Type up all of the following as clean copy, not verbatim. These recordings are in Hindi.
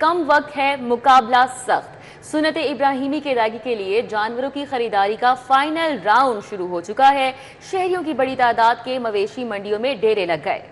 कम वक्त है, मुकाबला सख्त। सुन्नत इब्राहिमी की अदायगी के लिए जानवरों की खरीदारी का फाइनल राउंड शुरू हो चुका है। शहरियों की बड़ी तादाद के मवेशी मंडियों में डेरे लग गए।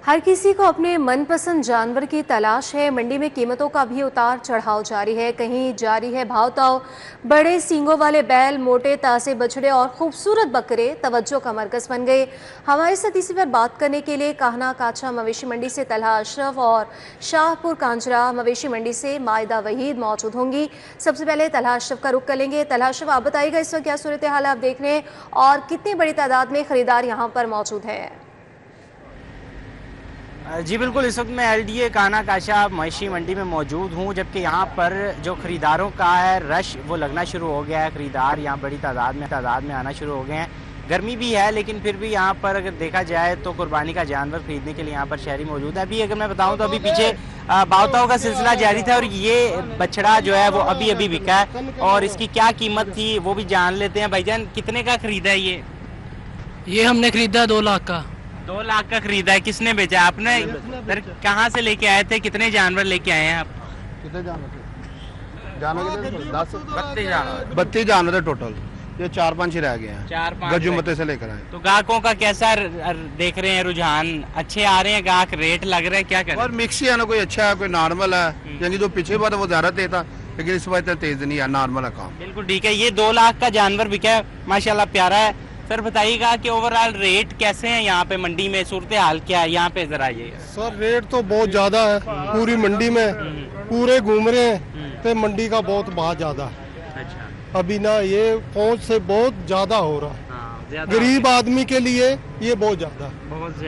हर किसी को अपने मनपसंद जानवर की तलाश है। मंडी में कीमतों का भी उतार चढ़ाव जारी है। कहीं जारी है भाव-ताव। बड़े सींगों वाले बैल, मोटे ताजे बछड़े और खूबसूरत बकरे तवज्जो का मरकज बन गए। हमारे साथ इसी पर बात करने के लिए काहना काछा मवेशी मंडी से तलहा अशरफ और शाहपुर कांजरा मवेशी मंडी से मायदा वहीद मौजूद होंगी। सबसे पहले तलहा अशरफ का रुख करेंगे। तलहा अशरफ, आप बताइएगा इस वक्त क्या सूरत हाल आप देख रहे हैं और कितनी बड़ी तादाद में खरीदार यहाँ पर मौजूद है? जी बिल्कुल, इस वक्त मैं एलडीए काहना काछा मवेशी मंडी में मौजूद हूँ, जबकि यहाँ पर जो ख़रीदारों का है रश वो लगना शुरू हो गया है। ख़रीदार यहाँ बड़ी तादाद में आना शुरू हो गए हैं। गर्मी भी है लेकिन फिर भी यहाँ पर अगर देखा जाए तो कुर्बानी का जानवर खरीदने के लिए यहाँ पर शहरी मौजूद है। अभी अगर मैं बताऊँ तो अभी पीछे भाव-ताव का सिलसिला जारी था और ये बछड़ा जो है वो अभी अभी बिका है और इसकी क्या कीमत थी वो भी जान लेते हैं। भाईजान, कितने का खरीदा है ये? हमने खरीदा 2 लाख का। 2 लाख का खरीदा है। किसने बेचा? आपने? सर, कहाँ से लेके आए थे? कितने जानवर लेके आए हैं आप? कितने जानवर थे? 32 जानवर थे टोटल। ये 4-5 ही रह गए हैं। 4-5 गज्जू मते से लेकर आए। तो ग्राहकों का कैसा देख रहे हैं रुझान? अच्छे आ रहे हैं ग्राहक? रेट लग रहा है? क्या कर रहे हैं? और मिक्स ही है ना, कोई अच्छा है कोई नॉर्मल है। यानी जो पीछे बार वो ज्यादा तेज था लेकिन इस बार इतना तेज नहीं है, नॉर्मल है काम। बिल्कुल ठीक है। ये 2 लाख का जानवर बिका है, माशाल्लाह प्यारा है। सर बताइएगा कि ओवरऑल रेट कैसे हैं यहाँ पे मंडी में? सूरत हाल क्या है यहाँ पे, जरा ये? सर रेट तो बहुत ज्यादा है पूरी मंडी में, पूरे घूम रहे हैं तो मंडी का बहुत ज्यादा है। अच्छा। अभी ना ये पहुंच से बहुत ज्यादा हो रहा है। गरीब आदमी के लिए ये बहुत ज्यादा है।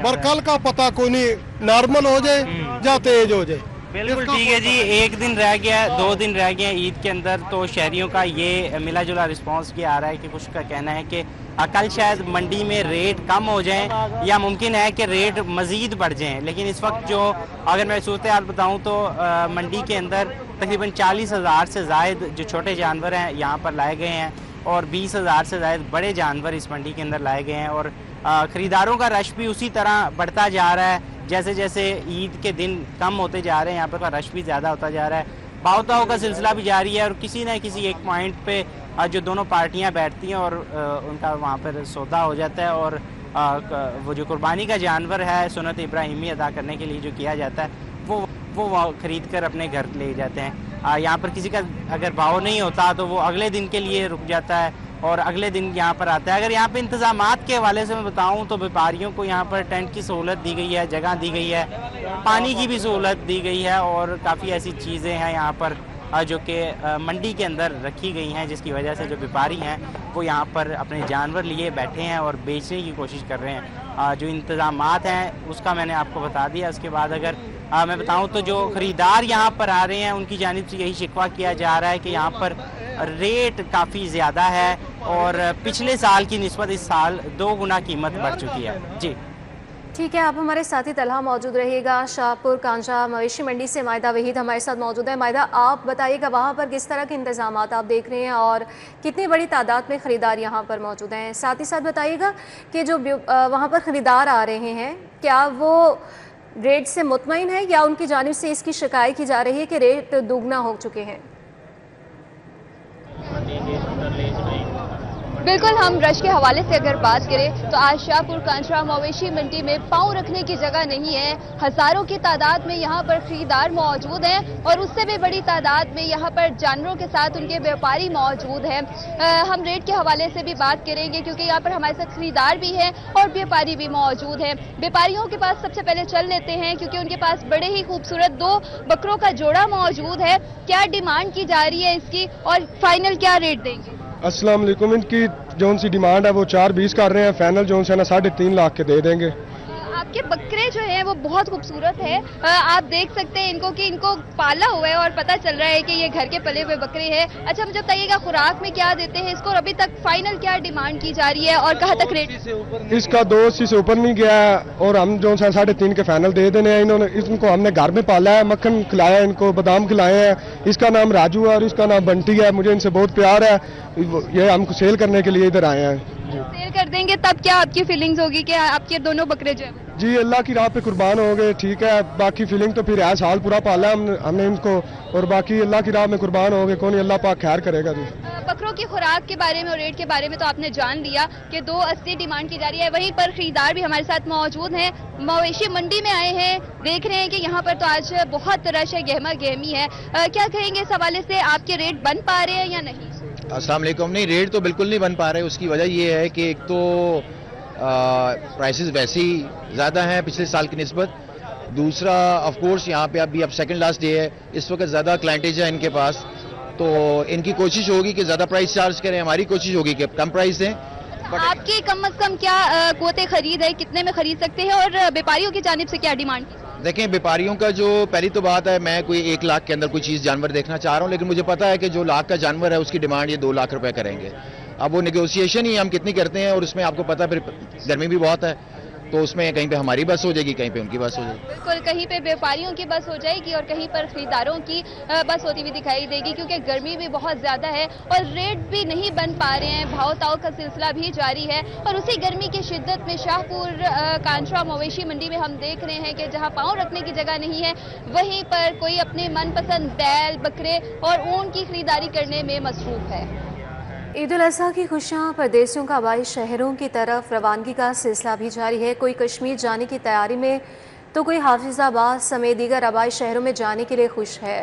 पर कल का पता कोई नहीं, नॉर्मल हो जाए या तेज हो जाए। बिल्कुल ठीक है जी। 1 दिन रह गया, 2 दिन रह गए ईद के अंदर, तो शहरियों का ये मिला जुला रिस्पांस ये आ रहा है कि कुछ का कहना है कि कल शायद मंडी में रेट कम हो जाएं या मुमकिन है कि रेट मज़ीद बढ़ जाएं। लेकिन इस वक्त जो अगर मैं सूरत हाल बताऊँ तो मंडी के अंदर तकरीबन 40,000 से ज़ायद जो छोटे जानवर हैं यहाँ पर लाए गए हैं और 20,000 से ज़ायद बड़े जानवर इस मंडी के अंदर लाए गए हैं। और ख़रीदारों का रश भी उसी तरह बढ़ता जा रहा है। जैसे जैसे ईद के दिन कम होते जा रहे हैं यहाँ पर का रश भी ज़्यादा होता जा रहा है। भाव-ताव का सिलसिला भी जारी है और किसी न किसी एक पॉइंट पे जो दोनों पार्टियां बैठती हैं और उनका वहाँ पर सौदा हो जाता है और वो जो कुर्बानी का जानवर है सुन्नत इब्राहिमी अदा करने के लिए जो किया जाता है वो खरीद कर अपने घर ले जाते हैं। यहाँ पर किसी का अगर भाव नहीं होता तो वो अगले दिन के लिए रुक जाता है और अगले दिन यहाँ पर आता है। अगर यहाँ पे इंतजामात के हवाले से मैं बताऊँ तो व्यापारियों को यहाँ पर टेंट की सहूलत दी गई है, जगह दी गई है, पानी की भी सहूलत दी गई है और काफ़ी ऐसी चीज़ें हैं यहाँ पर जो कि मंडी के अंदर रखी गई हैं, जिसकी वजह से जो व्यापारी हैं वो यहाँ पर अपने जानवर लिए बैठे हैं और बेचने की कोशिश कर रहे हैं। जो इंतज़ामात हैं उसका मैंने आपको बता दिया। उसके बाद अगर मैं बताऊँ तो जो ख़रीदार यहाँ पर आ रहे हैं उनकी जानिब से यही शिकवा किया जा रहा है कि यहाँ पर रेट काफ़ी ज़्यादा है और पिछले साल की निस्बत इस साल 2 गुना कीमत बढ़ चुकी है। जी ठीक है, आप हमारे साथी तलहा मौजूद रहिएगा। शाहपुर कांजा मवेशी मंडी से मायदा वहीद हमारे साथ मौजूद है। मायदा, आप बताइएगा वहाँ पर किस तरह के इंतजामात आप देख रहे हैं और कितनी बड़ी तादाद में ख़रीदार यहाँ पर मौजूद हैं? साथ ही साथ बताइएगा कि जो वहाँ पर ख़रीदार आ रहे हैं क्या वो रेट से मुतमईन है या उनकी जानिब से इसकी शिकायत की जा रही है कि रेट दुगना हो चुके हैं? बिल्कुल, हम रश के हवाले से अगर बात करें तो आज शाहपुर कांजरा मवेशी मंडी में पांव रखने की जगह नहीं है। हजारों की तादाद में यहाँ पर खरीदार मौजूद हैं और उससे भी बड़ी तादाद में यहाँ पर जानवरों के साथ उनके व्यापारी मौजूद हैं। हम रेट के हवाले से भी बात करेंगे क्योंकि यहाँ पर हमारे साथ खरीदार भी हैं और व्यापारी भी मौजूद हैं। व्यापारियों के पास सबसे पहले चल लेते हैं क्योंकि उनके पास बड़े ही खूबसूरत 2 बकरों का जोड़ा मौजूद है। क्या डिमांड की जा रही है इसकी और फाइनल क्या रेट देंगे? अस्सलाम वालेकुम। इनकी जो सी डिमांड है वो 4.20 कर रहे हैं, फाइनल जो है ना 3.5 लाख के दे देंगे। आपके बकरे जो हैं वो बहुत खूबसूरत है। आप देख सकते हैं इनको कि इनको पाला हुआ है और पता चल रहा है कि ये घर के पले हुए बकरे हैं। अच्छा, मुझे बताइएगा खुराक में क्या देते हैं इसको और अभी तक फाइनल क्या डिमांड की जा रही है और कहाँ तक रेट? इसका 280 से ऊपर नहीं गया है और हम जो है 3.5 के फाइनल दे देने हैं। इनको हमने घर में पाला है, मक्खन खिलाया है, इनको बादाम खिलाए हैं। इसका नाम राजू है और इसका नाम बंटी है। मुझे इनसे बहुत प्यार है, ये हमको सेल करने के लिए इधर आए हैं। सेल कर देंगे तब क्या आपकी फीलिंग्स होगी कि आपके दोनों बकरे जो है? जी अल्लाह की राह पे कुर्बान हो गए, ठीक है। बाकी फीलिंग तो फिर है, साल पूरा पाला है हमने इनको, और बाकी अल्लाह की राह में कुर्बान हो गए, कौन अल्लाह पाक खैर करेगा जी। बकरों की खुराक के बारे में और रेट के बारे में तो आपने जान लिया कि 280 डिमांड की जा रही है। वहीं पर खरीदार भी हमारे साथ मौजूद हैं, मवेशी मंडी में आए हैं, देख रहे हैं कि यहाँ पर तो आज बहुत रश है, गहमा गहमी है। क्या कहेंगे इस हवाले से, आपके रेट बन पा रहे हैं या नहीं? अस्सलाम वालेकुम। नहीं, रेट तो बिल्कुल नहीं बन पा रहे। उसकी वजह ये है कि एक तो प्राइसेस वैसे ही ज़्यादा हैं पिछले साल की निस्बत, दूसरा ऑफ कोर्स यहाँ पे अभी अब सेकंड लास्ट डे है, इस वक्त ज़्यादा क्लाइंटेज है इनके पास, तो इनकी कोशिश होगी कि ज़्यादा प्राइस चार्ज करें, हमारी कोशिश होगी कि कम प्राइस दें। आपकी कम अज कम क्या कुव्वत खरीद है, कितने में खरीद सकते हैं, और व्यापारियों की जानिब से क्या डिमांड? देखें, व्यापारियों का जो पहली तो बात है, मैं कोई 1 लाख के अंदर कोई चीज़ जानवर देखना चाह रहा हूँ, लेकिन मुझे पता है कि जो लाख का जानवर है उसकी डिमांड ये 2 लाख रुपए करेंगे। अब वो नेगोशिएशन ही हम कितनी करते हैं, और उसमें आपको पता है फिर गर्मी भी बहुत है, तो उसमें कहीं पे हमारी बस हो जाएगी, कहीं पे उनकी बस हो जाएगी। बिल्कुल, कहीं पे व्यापारियों की बस हो जाएगी और कहीं पर खरीदारों की बस होती हुई दिखाई देगी, क्योंकि गर्मी भी बहुत ज्यादा है और रेट भी नहीं बन पा रहे हैं। भाव ताव का सिलसिला भी जारी है, और उसी गर्मी की शिद्दत में शाहपुर कांचरा मवेशी मंडी में हम देख रहे हैं कि जहां पांव रखने की जगह नहीं है, वहीं पर कोई अपने मनपसंद बैल, बकरे और ऊन की खरीदारी करने में मसरूफ है। ईद उल अज़हा की खुशियाँ परदेसियों का आबाई शहरों की तरफ रवानगी का सिलसिला भी जारी है। कोई कश्मीर जाने की तैयारी में तो कोई हाफिज़ाबाद समेत दीगर आबाई शहरों में जाने के लिए खुश है।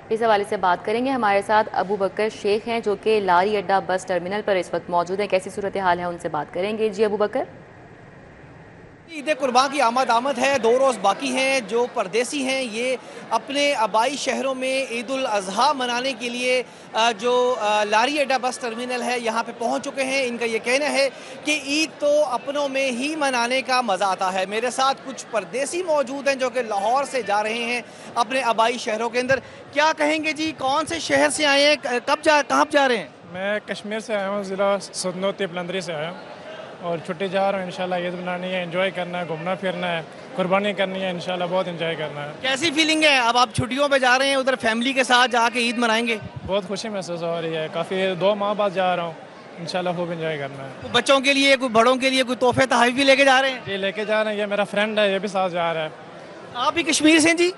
इस हवाले से बात करेंगे, हमारे साथ अबू बकर शेख हैं जो कि लारी अड्डा बस टर्मिनल पर इस वक्त मौजूद हैं। कैसी सूरत हाल है, उनसे बात करेंगे। जी अबू बकर। ईद कुर्बान की आमद है, 2 रोज़ बाकी हैं। जो परदेसी हैं ये अपने आबाई शहरों में ईद उल अज़हा मनाने के लिए जो लारी अड्डा बस टर्मिनल है यहाँ पे पहुँच चुके हैं। इनका ये कहना है कि ईद तो अपनों में ही मनाने का मज़ा आता है। मेरे साथ कुछ परदेसी मौजूद हैं जो कि लाहौर से जा रहे हैं अपने आबाई शहरों के अंदर। क्या कहेंगे जी, कौन से शहर से आए हैं, कहाँ जा रहे हैं? मैं कश्मीर से आया हूँ, ज़िला सदनोती पलंदरी से आया हूँ और छुट्टी जा रहा हूँ। इंशाल्लाह ईद मनानी है, एंजॉय करना है, घूमना फिरना है, कुर्बानी करनी है, इंशाल्लाह बहुत एंजॉय करना है। कैसी फीलिंग है, अब आप छुट्टियों पे जा रहे हैं, उधर फैमिली के साथ जाके ईद मनाएंगे? बहुत खुशी महसूस हो रही है, काफ़ी 2 माह बाद जा रहा हूँ, इंशाल्लाह खूब एंजॉय करना है। बच्चों के लिए, कोई बड़ों के लिए कोई तोहफे तहफ़ी भी लेके जा रहे हैं? ये लेके जा रहे हैं, ये मेरा फ्रेंड है, ये भी साथ जा रहा है। आप भी कश्मीर से हैं जी?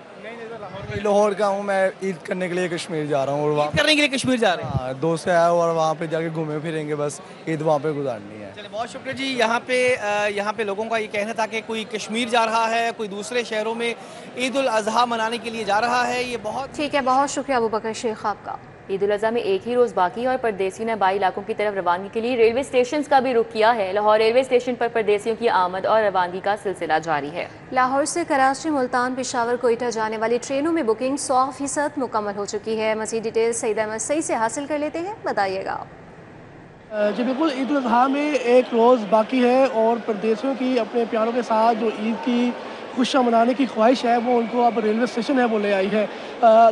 लाहौर का हूँ मैं, ईद करने के लिए कश्मीर जा रहा हूँ। और वहाँ करने के लिए कश्मीर जा रहे हैं? हाँ, दोस्त आया और वहाँ पे जाके घूमे फिरेंगे, बस ईद वहाँ पे गुजारनी है। चलिए, बहुत शुक्रिया जी। यहाँ पे लोगों का ये कहना था कि कोई कश्मीर जा रहा है, कोई दूसरे शहरों में ईद उल अज़हा मनाने के लिए जा रहा है। ये बहुत ठीक है, बहुत शुक्रिया अबू बकर शेख आपका। ईद उल अज़हा में एक ही रोज़ बाकी है और परदेसियों ने आबाई इलाकों की तरफ रवानगी के लिए रेलवे स्टेशन का भी रुख किया है। लाहौर रेलवे स्टेशन पर परदेसियों की आमद और रवानगी का सिलसिला जारी है। लाहौर से कराची, मुल्तान, पेशावर, कोयटा जाने वाली ट्रेनों में बुकिंग 100% मुकम्मल हो चुकी है। मज़ीद डिटेल सईद अहमद सई से हासिल कर लेते हैं, बताइएगा। जी बिल्कुल, ईद उल अज़हा में एक रोज़ बाकी है और परदेसियों की अपने प्यारों के साथ जो ईद की खुशियाँ मनाने की ख्वाहिश है वो उनको अब रेलवे स्टेशन है वो ले आई है।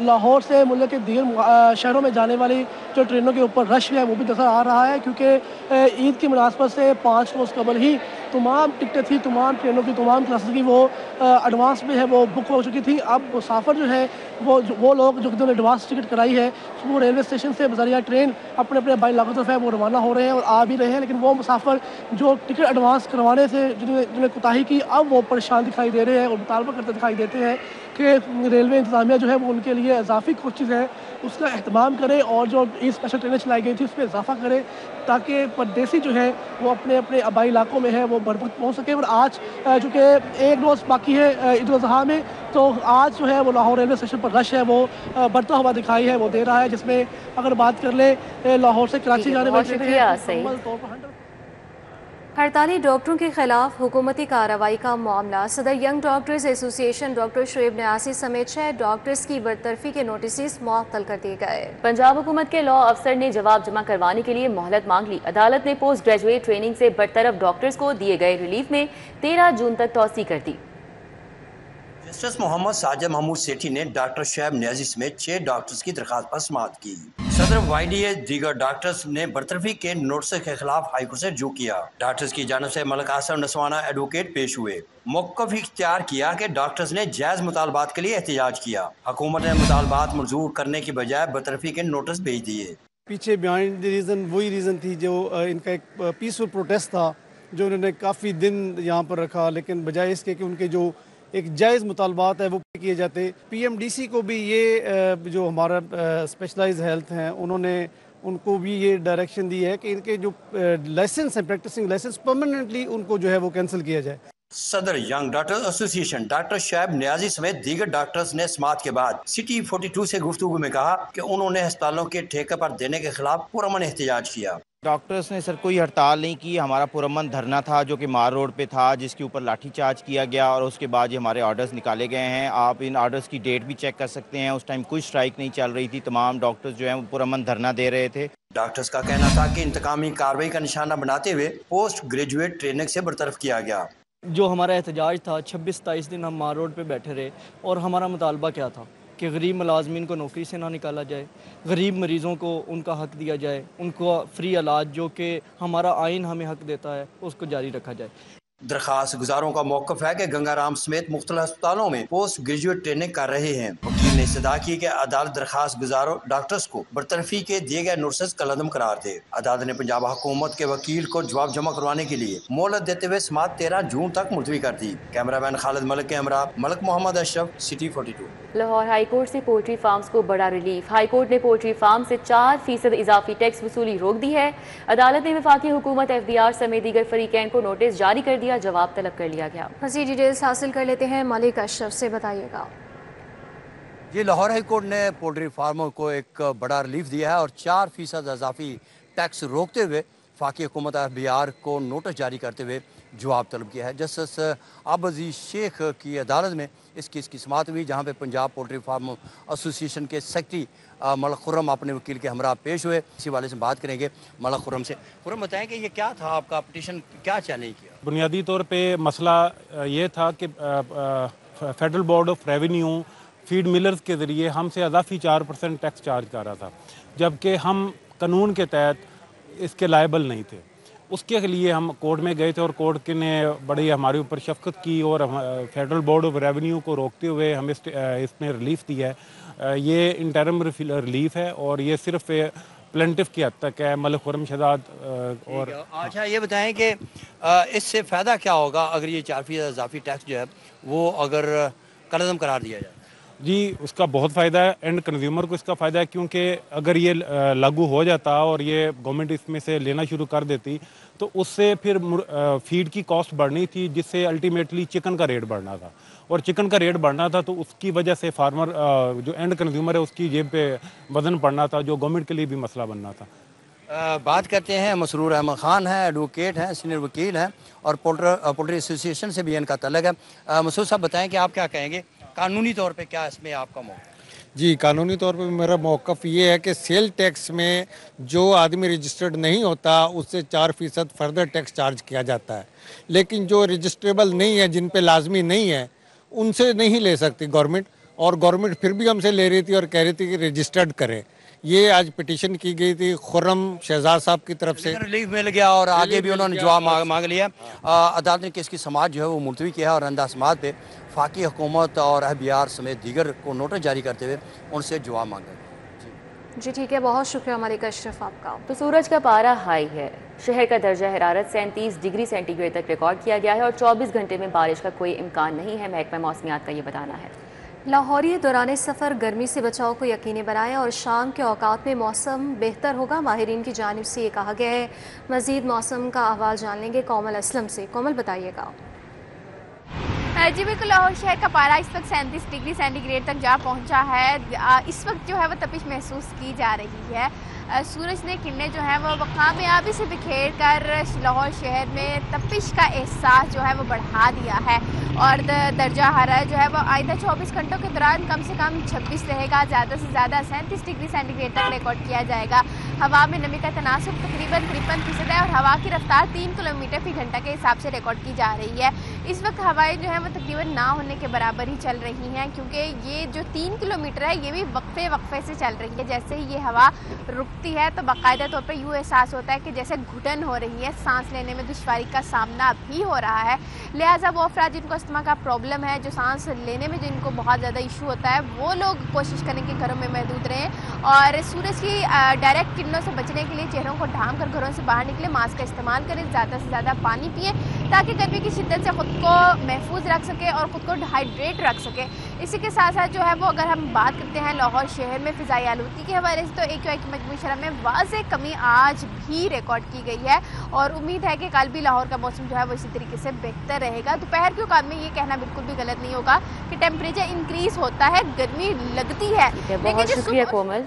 लाहौर से मुल्क के दीगर शहरों में जाने वाली जो ट्रेनों के ऊपर रश है वो भी नज़र आ रहा है, क्योंकि ईद की मुनासबत से 5 रोज़ कबल ही तमाम टिकटें थी, तमाम ट्रेनों की, तमाम क्लासेस की वो एडवांस में है वो बुक हो चुकी थी। अब मुसाफिर जो है वो लोग जिन्होंने एडवांस टिकट कराई है वो रेलवे स्टेशन से बज़रिया ट्रेन अपने अपने आबाई इलाकों की तरफ है वो रवाना हो रहे हैं और आ भी रहे हैं। लेकिन वो मुसाफिर जो टिकट एडवांस करवाने से जिन्हें कोताही की, अब वो परेशान दिखाई दे रहे हैं और मुतालबा करते दिखाई देते हैं कि रेलवे इंतज़ामिया जो है वो उनके लिए इजाफी कोशिश है उसका अहतमाम करे और जो ई स्पेशल ट्रेनें चलाई गई थी उस पर इजाफा करे ताकि परदेसी जो है वो अपने अपने आबाई इलाकों में है वो बरवक्त पहुँच सके। और आज चूँकि 1 रोज़ बाकी है ईद उल अज़हा में, तो आज जो है वो लाहौर रेलवे स्टेशन पर रश है वो बढ़ता हुआ दिखाई है वो दे रहा है, जिसमें अगर बात कर ले लाहौर से कराची जाने वाले हड़ताली डॉक्टरों के खिलाफ हुकूमती कार्रवाई का मामला। सदर young doctors association doctor Shoaib न्यासी समेत 6 डॉक्टर्स की बरतरफी के नोटिस मुअत्तल कर दिए गए। पंजाब हुकूमत के लॉ अफसर ने जवाब जमा करवाने के लिए मोहलत मांग ली। अदालत ने पोस्ट ग्रेजुएट ट्रेनिंग से बरतरफ डॉक्टर्स को दिए गए रिलीफ में 13 जून तक तौसी कर दी। जस्टिस मोहम्मद साजिद महमूद सेठी ने डॉक्टर शुएब न्याजी समेत 6 डॉक्टर्स की दरखास्त पर समाअत की। सदर YDA दीगर डॉक्टर्स ने बरतरफी के नोटिस के खिलाफ हाईकोर्ट से रुजू किया। डॉक्टर्स की जानिब से मलिक आसिम नसवाना एडवोकेट पेश हुए। मौक़िफ़ इख्तियार किया कि डॉक्टर्स ने जायज़ मुतालबात के लिए एहतजाज किया। हुकूमत ने मुतालबात मंजूर करने की बजाय बरतरफी के नोटिस भेज दिए। पीछे बिहाइंड द रीज़न वही रीज़न थी जो इनका एक पीसफुल प्रोटेस्ट था जो उन्होंने काफ़ी दिन यहाँ पर रखा, लेकिन बजाय इसके कि उनके जो एक जायज़ मुतालबात है वो किए जाते। PMDC को भी ये जो हमारा स्पेशलाइज्ड हेल्थ हैं उन्होंने उनको भी ये डायरेक्शन दी है कि इनके जो लाइसेंस हैं, प्रैक्टिसिंग लाइसेंस, परमानेंटली उनको जो है वो कैंसिल किया जाए। सदर young doctors association doctor Shoaib Niazi समेत दीगर डॉक्टर्स ने समाअत के बाद सिटी 42 से गुफ्तगू में कहा कि उन्होंने अस्पतालों के ठेके पर देने के खिलाफ पुरअमन एहतजाज किया। डॉक्टर्स ने सर कोई हड़ताल नहीं की, हमारा पुरअमन धरना था जो कि मार रोड पे था, जिसके ऊपर लाठीचार्ज किया गया और उसके बाद ये हमारे ऑर्डर्स निकाले गए हैं। आप इन ऑर्डर्स की डेट भी चेक कर सकते हैं। उस टाइम कोई स्ट्राइक नहीं चल रही थी, तमाम डॉक्टर्स जो हैं वो पुरअमन धरना दे रहे थे। डॉक्टर्स का कहना था कि इंतकामी कार्रवाई का निशाना बनाते हुए पोस्ट ग्रेजुएट ट्रेनिंग से बरतरफ किया गया। जो हमारा एहतजाज था 26-27 दिन हम मार रोड पे बैठे रहे और हमारा मुतालबा क्या था कि गरीब मुलाजमीन को नौकरी से ना निकाला जाए, गरीब मरीज़ों को उनका हक दिया जाए, उनको फ्री इलाज जो कि हमारा आइन हमें हक देता है उसको जारी रखा जाए। दरखास्त गुजारों का मौक़िफ़ है कि गंगाराम समेत मुख्तलिफ अस्पतालों में पोस्ट ग्रेजुएट ट्रेनिंग कर रहे हैं। वकील ने इस्तदा की कि अदालत दरखास्त गुजारों डॉक्टर्स को बरतरफी के दिए गए नोटिस कलअदम करार दे। अदालत ने पंजाब हुकूमत के वकील को जवाब जमा करवाने के लिए मोहलत देते हुए समाअत 13 जून तक मुलतवी कर दी। कैमरामैन खालिद मलिक के हमरा Malik Mohammad Ashraf, city 42। Lahore high court से पोल्ट्री फार्म्स को बड़ा रिलीफ। हाई कोर्ट ने पोल्ट्री फार्म से 4% इजाफी टैक्स वसूली रोक दी है। अदालत ने वफाकी हुकूमत, FDR समेत दीगर फरीकैन को नोटिस जारी कर दिया, जवाब तलब कर लिया गया। मज़ीद डिटेल्स हासिल कर लेते हैं मलिक अशरफ से, बताइएगा। ये लाहौर हाई कोर्ट ने पोल्ट्री फार्मों को एक बड़ा रिलीफ दिया है और 4% इजाफी टैक्स रोकते हुए वफाकी हुकूमत FDR को नोटिस जारी करते हुए जवाब तलब किया है। जस्टिस अब्दुल शेख की अदालत में इस केस की समाअत हुई, जहाँ पे पंजाब पोल्ट्री फार्म एसोसिएशन के सेक्रेटरी मलक खुर्रम अपने वकील के हमरा पेश हुए। इसी वाले से बात करेंगे मलक खुर्रम से। खुर्रम, बताएं कि ये क्या था आपका पिटीशन, क्या चैलेंज किया? बुनियादी तौर पे मसला ये था कि federal board of revenue feed millers के ज़रिए हमसे अज़ाफ़ी 4% टैक्स चार्ज कर रहा था, जबकि हम कानून के तहत इसके लायबल नहीं थे। उसके लिए हम कोर्ट में गए थे और कोर्ट ने बड़ी हमारे ऊपर शफकत की और फेडरल बोर्ड ऑफ रेवेन्यू को रोकते हुए हमें इसने रिलीफ दिया है। ये इंटरम रिलीफ है और ये सिर्फ प्लेंटिफ की हद तक है, मलिक खुर्रम शहजाद। और अच्छा, ये बताएं कि इससे फ़ायदा क्या होगा अगर ये 4% इजाफी टैक्स जो है वो अगर कलअदम करार दिया जाए? जी, उसका बहुत फ़ायदा है, एंड कंज्यूमर को इसका फ़ायदा है, क्योंकि अगर ये लागू हो जाता और ये गवर्नमेंट इसमें से लेना शुरू कर देती तो उससे फिर फीड की कॉस्ट बढ़नी थी, जिससे अल्टीमेटली चिकन का रेट बढ़ना था, और चिकन का रेट बढ़ना था तो उसकी वजह से फार्मर जो एंड कंज्यूमर है उसकी जेब पे वजन पड़ना था, जो गवर्नमेंट के लिए भी मसला बनना था। बात करते हैं मसरूर अहमद खान हैं, एडवोकेट हैं, सीनियर वकील हैं और पोल्ट्री एसोसिएशन से भी इनका तल्लुक है। मसूद साहब, बताएं कि आप क्या कहेंगे कानूनी तौर पे, क्या इसमें आपका मौक़िफ़? जी, कानूनी तौर पे मेरा मौक़िफ़ ये है कि सेल टैक्स में जो आदमी रजिस्टर्ड नहीं होता उससे 4% फर्दर टैक्स चार्ज किया जाता है, लेकिन जो रजिस्ट्रेबल नहीं है, जिन पे लाजमी नहीं है, उनसे नहीं ले सकती गवर्नमेंट, और गवर्नमेंट फिर भी हमसे ले रही थी और कह रही थी कि रजिस्टर्ड करें। ये आज पिटीशन की गई थी खुर्रम शहजाद साहब की तरफ से, रिलीफ मिल गया और आगे भी उन्होंने जवाब मांग लिया। अदालत ने केस की समाअत जो है वो मुलतवी किया है और आइंदा समाअत पे वफाकी हुकूमत और FDR समेत दीगर को नोटिस जारी करते हुए उनसे जवाब मांगा। जी ठीक है, बहुत शुक्रिया मलिक अशरफ आपका। तो सूरज का पारा हाई है। शहर का दर्जा हरारत 37 डिग्री सेंटीग्रेड तक रिकॉर्ड किया गया है और 24 घंटे में बारिश का कोई इम्कान नहीं है, महकमा मौसमियात का ये बताना है। लाहौरी दौरान सफ़र गर्मी से बचाव को यकीनी बनाएं और शाम के औकात में मौसम बेहतर होगा, माहिरीन की जानिब से ये कहा गया है। मज़ीद मौसम का अहवाल जान लेंगे कोमल असलम से। कोमल, बताइएगा। जी बिल्कुल, लाहौर शहर का पारा इस वक्त 37 डिग्री सेंटीग्रेड तक जा पहुंचा है। इस वक्त जो है वो तपिश महसूस की जा रही है। सूरज ने किरणें जो है वो कामयाबी से बिखेर कर लाहौर शहर में तपिश का एहसास जो है वो बढ़ा दिया है और दर्जा हरारत जो है वो आइंदा 24 घंटों के दौरान कम से कम 26 रहेगा, ज़्यादा से ज़्यादा 37 डिग्री सेंटीग्रेड तक रिकॉर्ड किया जाएगा। हवा में नमी का तनासुब तकरीबन 53% है और हवा की रफ्तार 3 किलोमीटर फी घंटा के हिसाब से रिकॉर्ड की जा रही है। इस वक्त हवाएं जो है वो तकरीबन ना होने के बराबर ही चल रही हैं, क्योंकि ये जो 3 किलोमीटर है ये भी वक्फे से चल रही है। जैसे ही ये हवा रुकती है तो बाकायदा तौर पर यूँ एहसास होता है कि जैसे घुटन हो रही है, सांस लेने में दुश्वारी का सामना भी हो रहा है। लिहाजा वो अफराद जिनको अस्थमा का प्रॉब्लम है, जो सांस लेने में जिनको बहुत ज़्यादा इशू होता है, वो लोग कोशिश करें कि घरों में महदूद रहें और सूरज की डायरेक्ट किरणों से बचने के लिए चेहरों को ढांक कर घरों से बाहर निकले, मास्क का इस्तेमाल करें, ज़्यादा से ज़्यादा पानी पिए ताकि गर्मी की शिद्दत से ख़ुद को महफूज रख सके और ख़ुद को हाइड्रेट रख सके। इसी के साथ साथ जो है वो अगर हम बात करते हैं लाहौर शहर में फ़िज़ाई आलूदगी के हवाले से, तो AQI की मजमूई शरह में वाज़ेह कमी आज भी रिकॉर्ड की गई है और उम्मीद है कि कल भी लाहौर का मौसम जो है वो इसी तरीके से बेहतर रहेगा। दोपहर के औकात में ये कहना बिल्कुल भी गलत नहीं होगा कि टेम्परेचर इंक्रीज़ होता है, गर्मी लगती है, बहुत शुक्रिया कोमल।